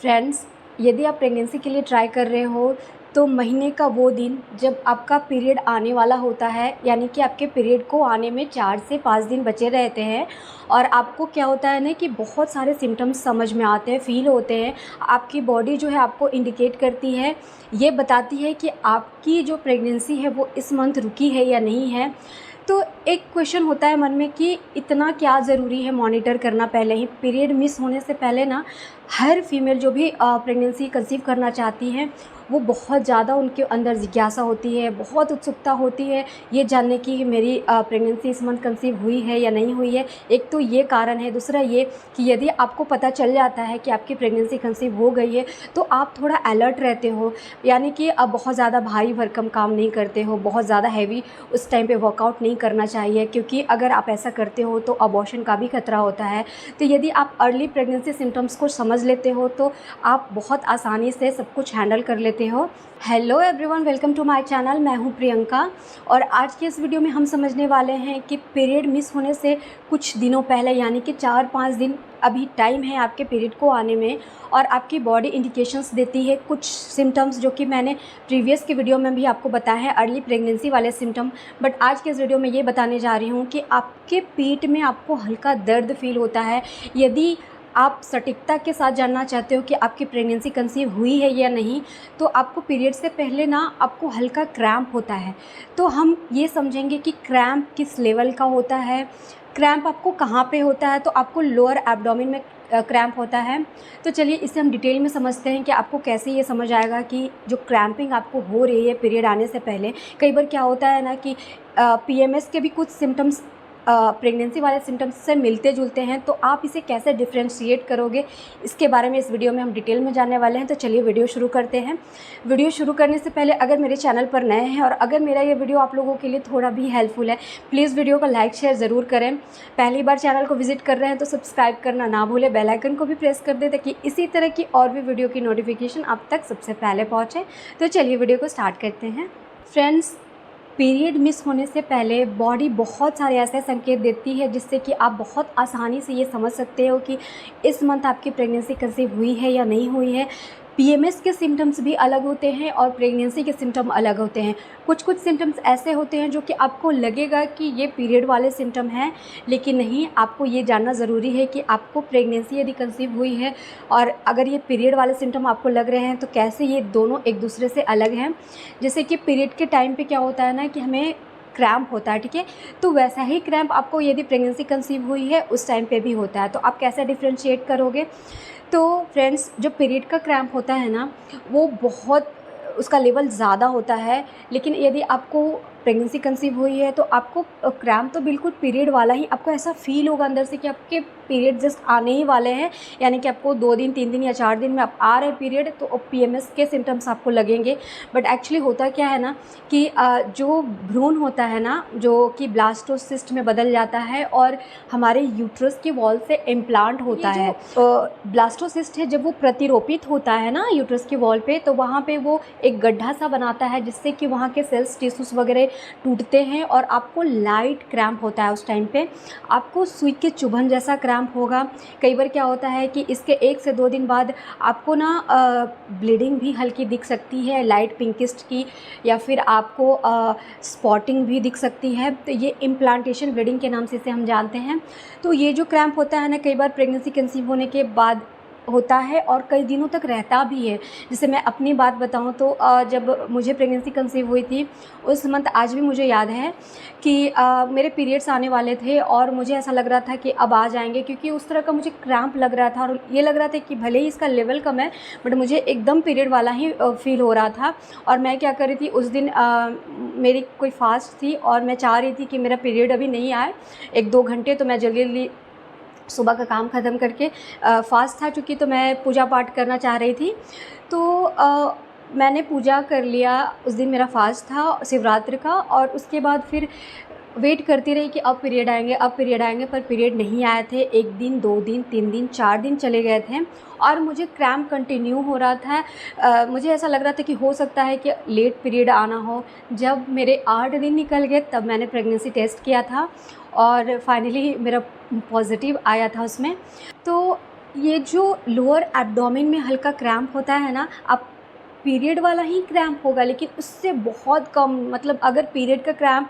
Friends, यदि आप pregnancy के लिए ट्राई कर रहे हो तो महीने का वो दिन जब आपका पीरियड आने वाला होता है, यानी कि आपके पीरियड को आने में 4 से 5 दिन बचे रहते हैं और आपको क्या होता है ना कि बहुत सारे सिम्टम्स समझ में आते हैं, फ़ील होते हैं। आपकी बॉडी जो है आपको इंडिकेट करती है, ये बताती है कि आपकी जो प्रेगनेंसी है वो इस मंथ रुकी है या नहीं है। तो एक क्वेश्चन होता है मन में कि इतना क्या ज़रूरी है मॉनिटर करना पहले ही। पीरियड मिस होने से पहले ना हर फीमेल जो भी प्रेगनेंसी कंसीव करना चाहती हैं, वो बहुत ज़्यादा उनके अंदर जिज्ञासा होती है, बहुत उत्सुकता होती है ये जानने की कि मेरी प्रेगनेंसी इस मंथ कंसीव हुई है या नहीं हुई है। एक तो ये कारण है, दूसरा ये कि यदि आपको पता चल जाता है कि आपकी प्रेगनेंसी कंसीव हो गई है तो आप थोड़ा अलर्ट रहते हो, यानी कि अब बहुत ज़्यादा भारी भरकम काम नहीं करते हो, बहुत ज़्यादा हैवी उस टाइम पे वर्कआउट नहीं करना चाहिए, क्योंकि अगर आप ऐसा करते हो तो अबॉर्शन का भी खतरा होता है। तो यदि आप अर्ली प्रेगनेंसी सिम्टम्स को समझ लेते हो तो आप बहुत आसानी से सब कुछ हैंडल कर लेते हो। Hello everyone, welcome to my channel. मैं हूं प्रियंका और आज के इस वीडियो में हम समझने वाले हैं कि पीरियड मिस होने से कुछ दिनों पहले, यानी कि 4-5 दिन अभी टाइम है आपके पीरियड को आने में और आपकी बॉडी इंडिकेशंस देती है कुछ सिम्टम्स, जो कि मैंने प्रीवियस की वीडियो में भी आपको बताया है, अर्ली प्रेगनेंसी वाले सिम्टम। बट आज के इस वीडियो में ये बताने जा रही हूँ कि आपके पेट में आपको हल्का दर्द फील होता है। यदि आप सटीकता के साथ जानना चाहते हो कि आपकी प्रेगनेंसी कंसीव हुई है या नहीं, तो आपको पीरियड से पहले ना आपको हल्का क्रैम्प होता है। तो हम ये समझेंगे कि क्रैम्प किस लेवल का होता है, क्रैम्प आपको कहाँ पे होता है। तो आपको लोअर एब्डोमेन में क्रैम्प होता है। तो चलिए इसे हम डिटेल में समझते हैं कि आपको कैसे ये समझ आएगा कि जो क्रैम्पिंग आपको हो रही है पीरियड आने से पहले। कई बार क्या होता है ना कि पीएमएस के भी कुछ सिम्टम्स प्रेगनेंसी वाले सिम्टम्स से मिलते जुलते हैं, तो आप इसे कैसे डिफ्रेंशिएट करोगे, इसके बारे में इस वीडियो में हम डिटेल में जानने वाले हैं। तो चलिए वीडियो शुरू करते हैं। वीडियो शुरू करने से पहले अगर मेरे चैनल पर नए हैं और अगर मेरा ये वीडियो आप लोगों के लिए थोड़ा भी हेल्पफुल है, प्लीज़ वीडियो को लाइक शेयर ज़रूर करें। पहली बार चैनल को विजिट कर रहे हैं तो सब्सक्राइब करना ना भूलें, बेल आइकन को भी प्रेस कर दें ताकि इसी तरह की और भी वीडियो की नोटिफिकेशन आप तक सबसे पहले पहुँचे। तो चलिए वीडियो को स्टार्ट करते हैं। फ्रेंड्स, पीरियड मिस होने से पहले बॉडी बहुत सारे ऐसे संकेत देती है जिससे कि आप बहुत आसानी से ये समझ सकते हो कि इस मंथ आपकी प्रेगनेंसी कंसीव हुई है या नहीं हुई है। पीएमएस के सिम्टम्स भी अलग होते हैं और प्रेगनेंसी के सिम्टम अलग होते हैं। कुछ सिम्टम्स ऐसे होते हैं जो कि आपको लगेगा कि ये पीरियड वाले सिम्टम हैं, लेकिन नहीं। आपको ये जानना ज़रूरी है कि आपको प्रेगनेंसी यदि कंसीव हुई है और अगर ये पीरियड वाले सिम्टम आपको लग रहे हैं तो कैसे ये दोनों एक दूसरे से अलग हैं। जैसे कि पीरियड के टाइम पे क्या होता है ना कि हमें क्रैम्प होता है, ठीक है, तो वैसा ही क्रैम्प आपको यदि प्रेगनेंसी कंसीव हुई है उस टाइम पे भी होता है। तो आप कैसे डिफ्रेंशिएट करोगे? तो फ्रेंड्स, जो पीरियड का क्रैम्प होता है ना, वो बहुत उसका लेवल ज़्यादा होता है। लेकिन यदि आपको प्रेगनेंसी कंसीव हुई है तो आपको क्रैम्प तो बिल्कुल पीरियड वाला ही आपको ऐसा फ़ील होगा अंदर से कि आपके पीरियड जस्ट आने ही वाले हैं, यानी कि आपको 2 दिन 3 दिन या 4 दिन में आप आ रहे हैं पीरियड, तो पीएमएस के सिम्टम्स आपको लगेंगे। बट एक्चुअली होता क्या है ना कि जो भ्रूण होता है ना, जो कि ब्लास्टोसिस्ट में बदल जाता है और हमारे यूट्रस के वॉल से इम्प्लांट होता है। ब्लास्टोसिस्ट है, जब वो प्रतिरोपित होता है ना यूट्रस के वॉल पे, तो वहाँ पे वो एक गड्ढा सा बनाता है जिससे कि वहाँ के सेल्स टिश्यूज़ वगैरह टूटते हैं और आपको लाइट क्रैम्प होता है। उस टाइम पे आपको सुई के चुभन जैसा क्रैम्प होगा। कई बार क्या होता है कि इसके 1 से 2 दिन बाद आपको ना ब्लीडिंग भी हल्की दिख सकती है, लाइट पिंकिस्ट की, या फिर आपको स्पॉटिंग भी दिख सकती है। तो ये इम्प्लांटेशन ब्लीडिंग के नाम से इसे हम जानते हैं। तो ये जो क्रैम्प होता है ना, कई बार प्रेगनेंसी कंसीव होने के बाद होता है और कई दिनों तक रहता भी है। जैसे मैं अपनी बात बताऊं तो जब मुझे प्रेगनेंसी कंसीव हुई थी उस मंथ आज भी मुझे याद है कि मेरे पीरियड्स आने वाले थे और मुझे ऐसा लग रहा था कि अब आ जाएंगे, क्योंकि उस तरह का मुझे क्रैम्प लग रहा था और ये लग रहा था कि भले ही इसका लेवल कम है बट मुझे एकदम पीरियड वाला ही फील हो रहा था। और मैं क्या कर रही थी उस दिन, मेरी कोई फास्ट थी और मैं चाह रही थी कि मेरा पीरियड अभी नहीं आए 1-2 घंटे, तो मैं जल्दी जल्दी सुबह का काम ख़त्म करके, फास्ट था चूँकि, तो मैं पूजा पाठ करना चाह रही थी। तो मैंने पूजा कर लिया। उस दिन मेरा फास्ट था शिवरात्रि का और उसके बाद फिर वेट करती रही कि अब पीरियड आएंगे, अब पीरियड आएंगे, पर पीरियड नहीं आए थे। 1 दिन, 2 दिन, 3 दिन, 4 दिन चले गए थे और मुझे क्रैम्प कंटिन्यू हो रहा था। मुझे ऐसा लग रहा था कि हो सकता है कि लेट पीरियड आना हो। जब मेरे 8 दिन निकल गए तब मैंने प्रेगनेंसी टेस्ट किया था और फाइनली मेरा पॉजिटिव आया था उसमें। तो ये जो लोअर एब्डोमेन में हल्का क्रैम्प होता है ना, आप पीरियड वाला ही क्रैम्प होगा, लेकिन उससे बहुत कम, मतलब अगर पीरियड का क्रैम्प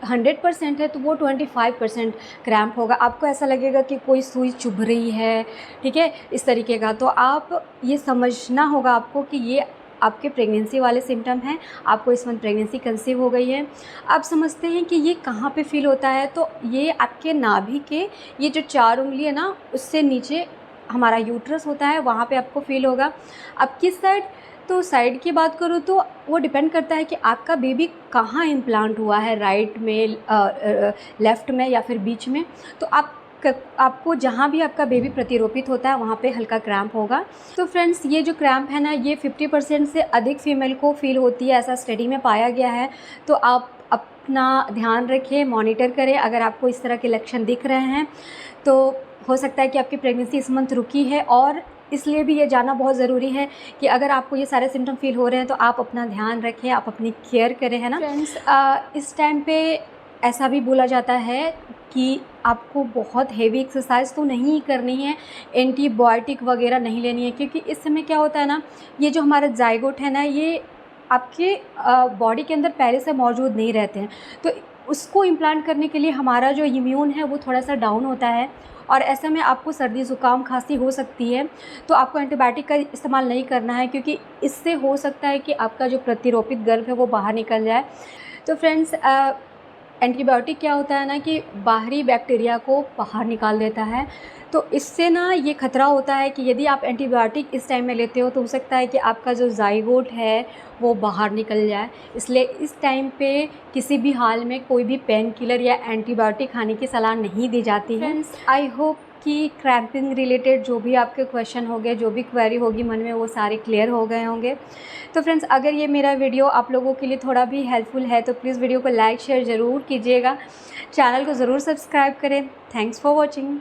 100% है तो वो 25% क्रैम्प होगा। आपको ऐसा लगेगा कि कोई सुई चुभ रही है, ठीक है, इस तरीके का। तो आप ये समझना होगा आपको कि ये आपके प्रेगनेंसी वाले सिम्टम हैं, आपको इस मंथ प्रेगनेंसी कंसीव हो गई है। आप समझते हैं कि ये कहाँ पे फ़ील होता है, तो ये आपके नाभि के ये जो 4 उँगली है ना, उससे नीचे हमारा यूट्रस होता है, वहाँ पे आपको फ़ील होगा। अब किस साइड, तो साइड की बात करूँ तो वो डिपेंड करता है कि आपका बेबी कहाँ इम्प्लांट हुआ है, राइट में, लेफ़्ट में या फिर बीच में। तो आपको जहाँ भी आपका बेबी प्रतिरोपित होता है वहाँ पे हल्का क्रैम्प होगा। तो फ्रेंड्स, ये जो क्रैम्प है ना, ये 50% से अधिक फीमेल को फ़ील होती है, ऐसा स्टडी में पाया गया है। तो आप अपना ध्यान रखें, मॉनिटर करें। अगर आपको इस तरह के लक्षण दिख रहे हैं तो हो सकता है कि आपकी प्रेगनेंसी इस मंथ रुकी है, और इसलिए भी ये जानना बहुत ज़रूरी है कि अगर आपको ये सारे सिम्टम फ़ील हो रहे हैं तो आप अपना ध्यान रखें, आप अपनी केयर करें, है ना फ्रेंड्स। इस टाइम पे ऐसा भी बोला जाता है कि आपको बहुत हेवी एक्सरसाइज तो नहीं करनी है, एंटीबायोटिक वगैरह नहीं लेनी है, क्योंकि इस समय क्या होता है ना, ये जो हमारा जाइगोट है ना, ये आपके बॉडी के अंदर पहले से मौजूद नहीं रहते हैं। तो उसको इम्प्लांट करने के लिए हमारा जो इम्यून है वो थोड़ा सा डाउन होता है, और ऐसे में आपको सर्दी ज़ुकाम खांसी हो सकती है। तो आपको एंटीबायोटिक का इस्तेमाल नहीं करना है, क्योंकि इससे हो सकता है कि आपका जो प्रतिरोपित गर्भ है वो बाहर निकल जाए। तो फ्रेंड्स, एंटीबायोटिक क्या होता है ना कि बाहरी बैक्टीरिया को बाहर निकाल देता है। तो इससे ना ये खतरा होता है कि यदि आप एंटीबायोटिक इस टाइम में लेते हो तो हो सकता है कि आपका जो जाइगोट है वो बाहर निकल जाए। इसलिए इस टाइम पे किसी भी हाल में कोई भी पेन किलर या एंटीबायोटिक खाने की सलाह नहीं दी जाती है। फ्रेंड्स, आई होप कि क्रैम्पिंग रिलेटेड जो भी आपके क्वेश्चन होंगे, जो भी क्वेरी होगी मन में, वो सारे क्लियर हो गए होंगे। तो फ्रेंड्स, अगर ये मेरा वीडियो आप लोगों के लिए थोड़ा भी हेल्पफुल है तो प्लीज़ वीडियो को लाइक शेयर ज़रूर कीजिएगा, चैनल को ज़रूर सब्सक्राइब करें। Thanks for watching.